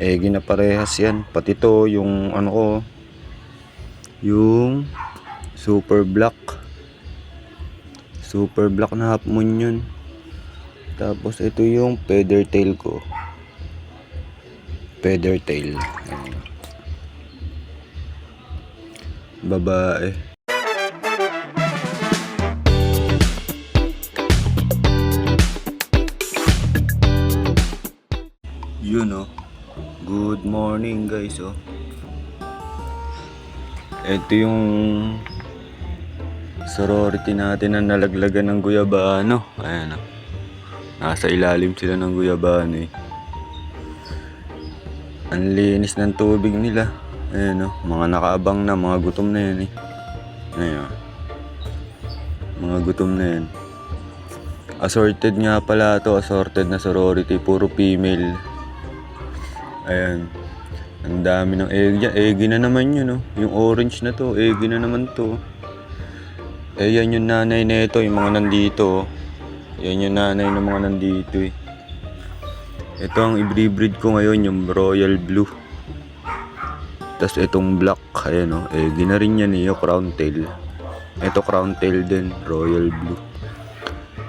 Eggy na parehas yan. Pati to yung ano ko, yung super black na half moon yun. Tapos ito yung feather tail ko, feather tail. Babae. Yun oh. Good morning guys oh. Ito yung sorority natin na nalaglagan ng guyabano. Ayan oh. Nasa ilalim sila ng guyabano eh. Ang linis ng tubig nila. Ayan oh. Mga nakaabang na, mga gutom na yan eh. Ayan. Mga gutom na yan. Assorted nga pala to, assorted na sorority, puro female. Ayan. Ang dami ng egg. Eggy na naman yun oh. Yung orange na to, eggy na naman to. Eh yan yung nanay nito, yung mga nandito oh. Yan yung nanay ng mga nandito eh. Ito ang i-breed ko ngayon, yung royal blue. Tapos itong black, ayan oh, eggy na rin yan eh, yung crown tail. Ito crown tail din, royal blue.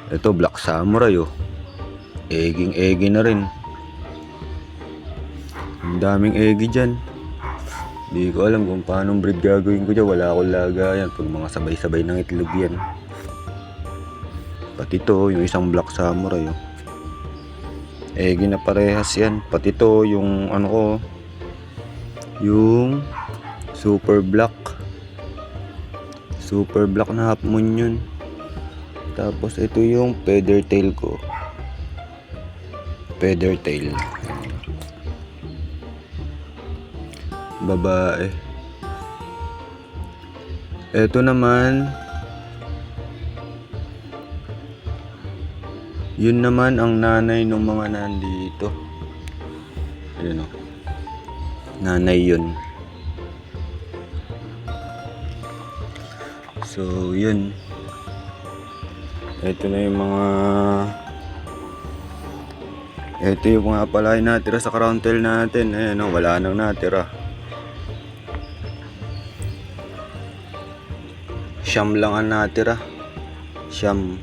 Ito black samurai oh. Eggy na rin. Ang daming eggy dyan. Hindi ko alam kung paano breed gagawin ko dyan. Wala akong lagayan. Pag mga sabay-sabay ng itlog yan. Pati to, yung isang black samurai oh. Eggy na parehas yan. Pati to, yung ano ko, yung super black na half moon yun. Tapos ito yung feather tail ko, feather tail. Babae. Ito naman, yun naman ang nanay ng mga nandito. Ayun o. Nanay yun. So yun. Ito na yung mga, ito yung mga pala yung natira sa crown tail natin. Ayan o, wala nang natira. Siyam lang ang natira. Siyam.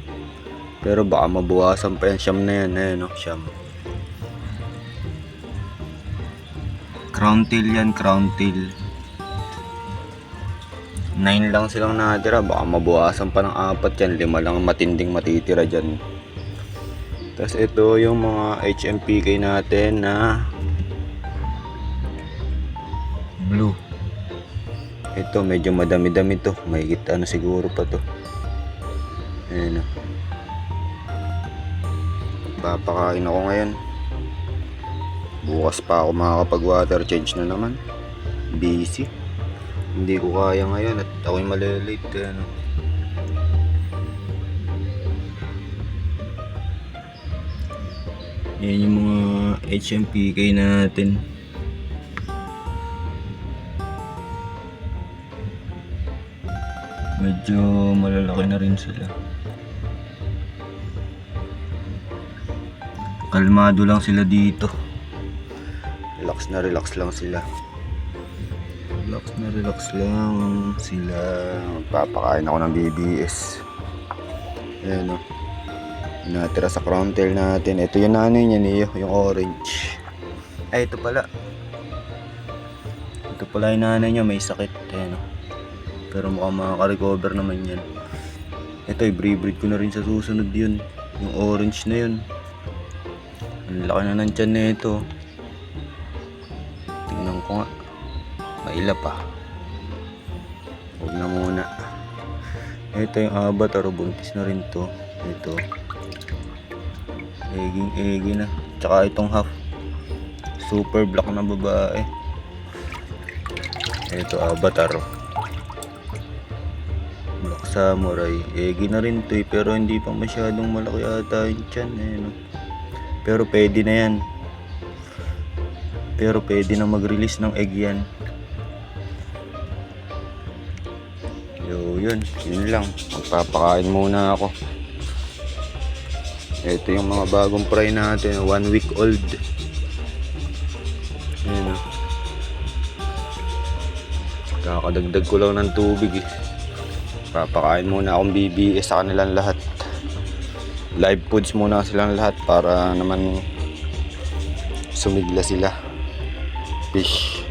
Pero baka mabawasan pa yan. Siyam na yan. Ayan o, siyam. Crown tail yan, crown tail. 9 lang silang natira. Baka mabawasan pa ng 4 yan. 5 lang matinding matitira dyan. Tapos ito yung mga HMPK natin na blue. Ito medyo madami-dami to. Mahigit ano siguro pa to. Ayan o. Papakain ako ngayon. Bukas pa ako makakapag water change na naman. Busy. Hindi ko kaya ngayon at ako'y malilate. Ayan o. Yan yung mga HMPK natin. Medyo malalaki na rin sila. Kalmado lang sila dito. Relax lang sila. Relax lang sila. Magpapakain ako ng BBS. Ayan o. Natira sa crown tail natin. Ito yung nanay niya niyo, yung orange. Ay, ito pala. Ito pala yung nanay niya, may sakit. Ayan o. Pero mukhang makaka-recover naman yan. Ito, i-breed ko na rin sa susunod yun. Yung orange na yun. Ang laki na ng tiyan na ito. Tingnan ko nga. Maila pa. Huwag na muna. Ito yung avatar. Buntis na rin to. Ito. Eggy na. Tsaka itong half. Super black na babae. Ito avatar. Black samurai. Eggy na rin to eh. Pero hindi pa masyadong malaki ata yung tiyan. Ayan, pero pwede na yan. Pero pwede na mag-release ng egg yan. Yun lang. Magpapakain muna ako. Ito yung mga bagong fry natin. 1 week old. Ayan o. Kakadagdag ko lang ng tubig eh. Papakain muna akong BBS sa kanilang lahat. Live foods muna silang lahat para naman sumigla sila. Fish.